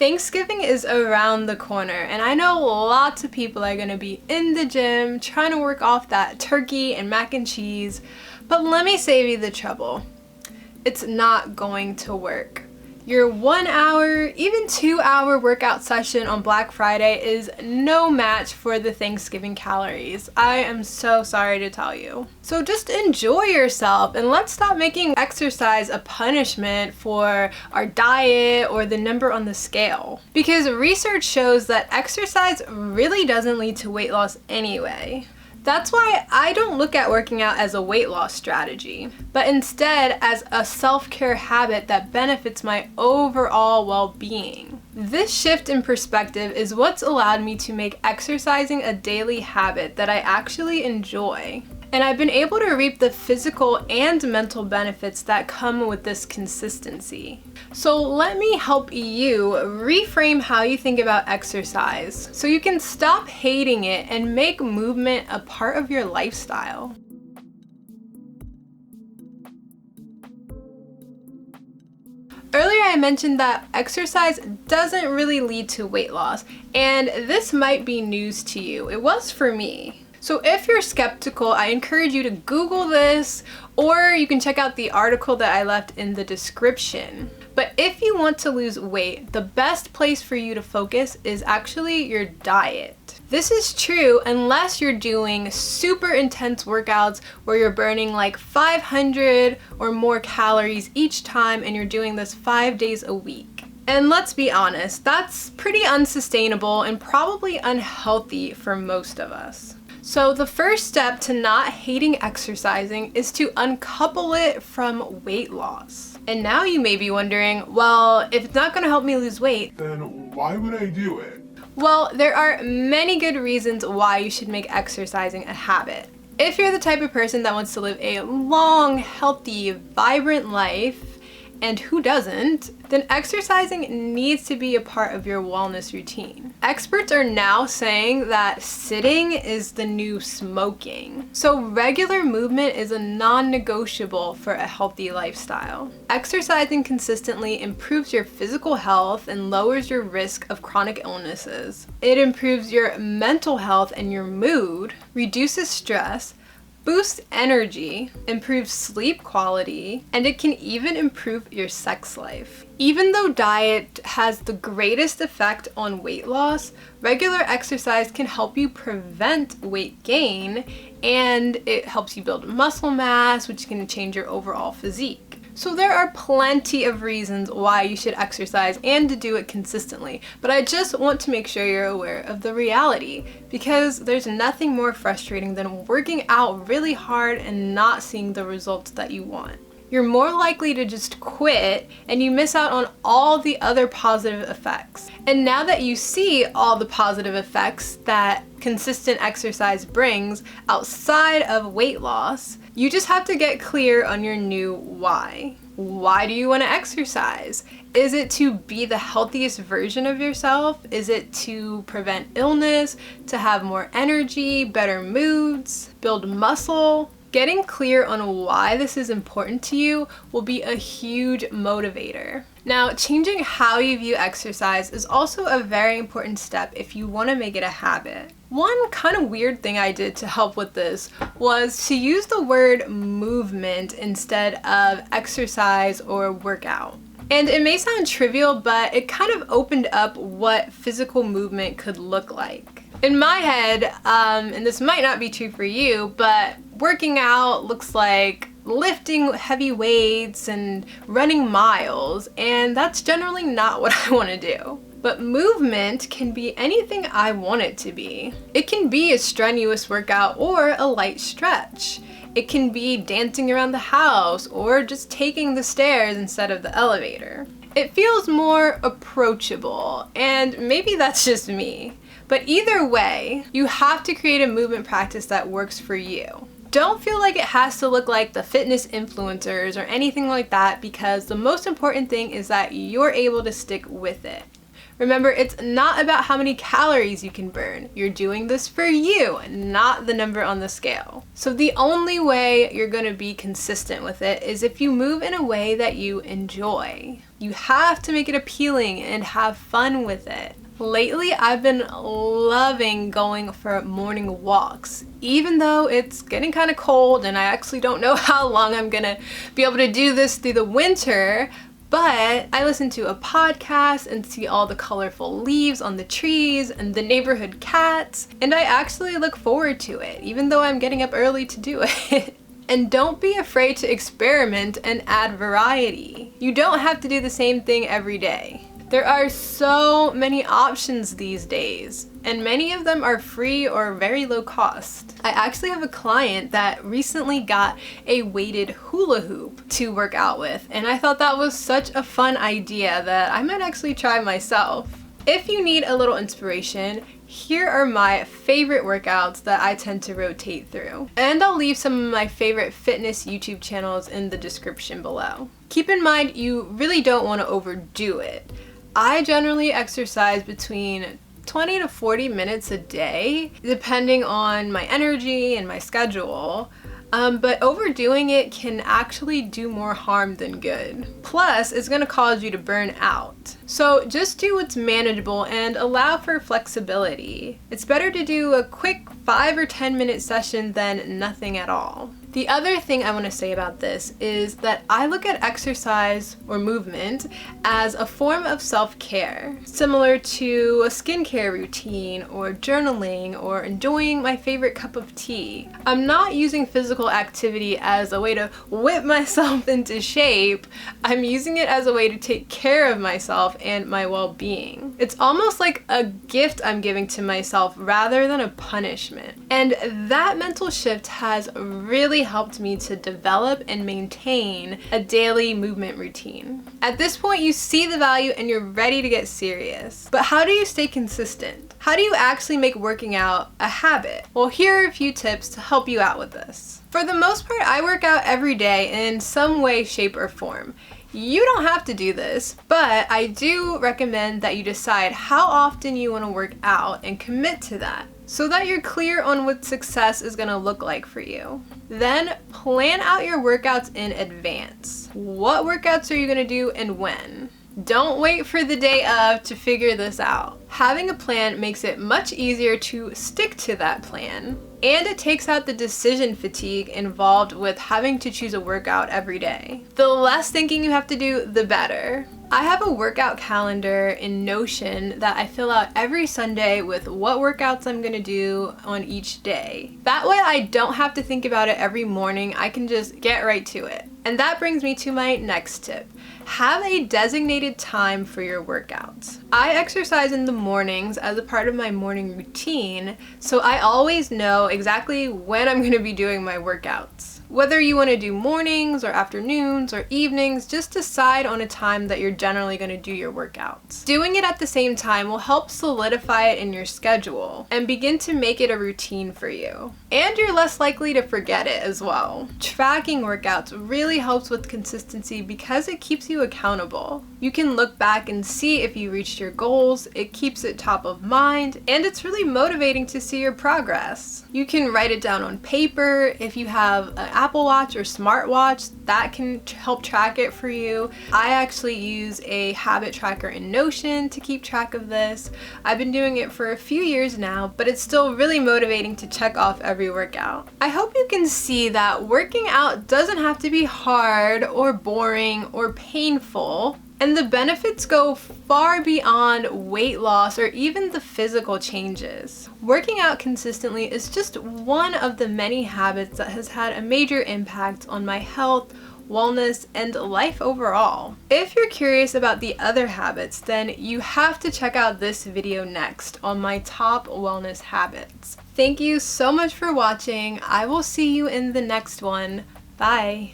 Thanksgiving is around the corner, and I know lots of people are going to be in the gym trying to work off that turkey and mac and cheese, but let me save you the trouble. It's not going to work. Your 1 hour, even 2 hour workout session on Black Friday is no match for the Thanksgiving calories. I am so sorry to tell you. So just enjoy yourself and let's stop making exercise a punishment for our diet or the number on the scale. Because research shows that exercise really doesn't lead to weight loss anyway. That's why I don't look at working out as a weight loss strategy, but instead as a self-care habit that benefits my overall well-being. This shift in perspective is what's allowed me to make exercising a daily habit that I actually enjoy. And I've been able to reap the physical and mental benefits that come with this consistency. So let me help you reframe how you think about exercise so you can stop hating it and make movement a part of your lifestyle. Earlier I mentioned that exercise doesn't really lead to weight loss, and this might be news to you. It was for me. So if you're skeptical, I encourage you to Google this, or you can check out the article that I left in the description. But if you want to lose weight, the best place for you to focus is actually your diet. This is true unless you're doing super intense workouts where you're burning like 500 or more calories each time and you're doing this 5 days a week. And let's be honest, that's pretty unsustainable and probably unhealthy for most of us. So the first step to not hating exercising is to uncouple it from weight loss. And now you may be wondering, well, if it's not going to help me lose weight, then why would I do it? Well, there are many good reasons why you should make exercising a habit. If you're the type of person that wants to live a long, healthy, vibrant life, and who doesn't, then exercising needs to be a part of your wellness routine. Experts are now saying that sitting is the new smoking. So regular movement is a non-negotiable for a healthy lifestyle. Exercising consistently improves your physical health and lowers your risk of chronic illnesses. It improves your mental health and your mood, reduces stress, boosts energy, improves sleep quality, and it can even improve your sex life. Even though diet has the greatest effect on weight loss, regular exercise can help you prevent weight gain, and it helps you build muscle mass, which can change your overall physique. So there are plenty of reasons why you should exercise and to do it consistently, but I just want to make sure you're aware of the reality, because there's nothing more frustrating than working out really hard and not seeing the results that you want. You're more likely to just quit and you miss out on all the other positive effects. And now that you see all the positive effects that consistent exercise brings outside of weight loss, you just have to get clear on your new why. Why do you want to exercise? Is it to be the healthiest version of yourself? Is it to prevent illness, to have more energy, better moods, build muscle? Getting clear on why this is important to you will be a huge motivator. Now, changing how you view exercise is also a very important step if you want to make it a habit. One kind of weird thing I did to help with this was to use the word movement instead of exercise or workout. And it may sound trivial, but it kind of opened up what physical movement could look like. In my head, and this might not be true for you, but working out looks like lifting heavy weights and running miles, and that's generally not what I want to do. But movement can be anything I want it to be. It can be a strenuous workout or a light stretch. It can be dancing around the house or just taking the stairs instead of the elevator. It feels more approachable, and maybe that's just me. But either way, you have to create a movement practice that works for you. Don't feel like it has to look like the fitness influencers or anything like that, because the most important thing is that you're able to stick with it. Remember, it's not about how many calories you can burn. You're doing this for you, not the number on the scale. So the only way you're gonna be consistent with it is if you move in a way that you enjoy. You have to make it appealing and have fun with it. Lately, I've been loving going for morning walks, even though it's getting kind of cold and I actually don't know how long I'm gonna be able to do this through the winter, but I listen to a podcast and see all the colorful leaves on the trees and the neighborhood cats, and I actually look forward to it, even though I'm getting up early to do it. And don't be afraid to experiment and add variety. You don't have to do the same thing every day. There are so many options these days, and many of them are free or very low cost. I actually have a client that recently got a weighted hula hoop to work out with, and I thought that was such a fun idea that I might actually try myself. If you need a little inspiration, here are my favorite workouts that I tend to rotate through. And I'll leave some of my favorite fitness YouTube channels in the description below. Keep in mind, you really don't want to overdo it. I generally exercise between 20 to 40 minutes a day, depending on my energy and my schedule. But overdoing it can actually do more harm than good. Plus, it's gonna cause you to burn out. So just do what's manageable and allow for flexibility. It's better to do a quick 5 or 10 minute session than nothing at all. The other thing I want to say about this is that I look at exercise or movement as a form of self-care, similar to a skincare routine or journaling or enjoying my favorite cup of tea. I'm not using physical activity as a way to whip myself into shape. I'm using it as a way to take care of myself and my well-being. It's almost like a gift I'm giving to myself rather than a punishment. And that mental shift has really helped me to develop and maintain a daily movement routine. At this point, you see the value and you're ready to get serious. But how do you stay consistent? How do you actually make working out a habit? Well, here are a few tips to help you out with this. For the most part, I work out every day in some way, shape, or form. You don't have to do this, but I do recommend that you decide how often you want to work out and commit to that, so that you're clear on what success is going to look like for you. Then plan out your workouts in advance. What workouts are you going to do and when? Don't wait for the day of to figure this out. Having a plan makes it much easier to stick to that plan, and it takes out the decision fatigue involved with having to choose a workout every day. The less thinking you have to do, the better. I have a workout calendar in Notion that I fill out every Sunday with what workouts I'm gonna do on each day. That way I don't have to think about it every morning, I can just get right to it. And that brings me to my next tip. Have a designated time for your workouts. I exercise in the mornings as a part of my morning routine, so I always know exactly when I'm gonna be doing my workouts. Whether you want to do mornings or afternoons or evenings, just decide on a time that you're generally going to do your workouts. Doing it at the same time will help solidify it in your schedule and begin to make it a routine for you. And you're less likely to forget it as well. Tracking workouts really helps with consistency because it keeps you accountable. You can look back and see if you reached your goals, it keeps it top of mind, and it's really motivating to see your progress. You can write it down on paper. If you have an Apple Watch or smartwatch, that can help track it for you. I actually use a habit tracker in Notion to keep track of this. I've been doing it for a few years now, but it's still really motivating to check off every workout. I hope you can see that working out doesn't have to be hard or boring or painful. And the benefits go far beyond weight loss or even the physical changes. Working out consistently is just one of the many habits that has had a major impact on my health, wellness, and life overall. If you're curious about the other habits, then you have to check out this video next on my top wellness habits. Thank you so much for watching. I will see you in the next one. Bye.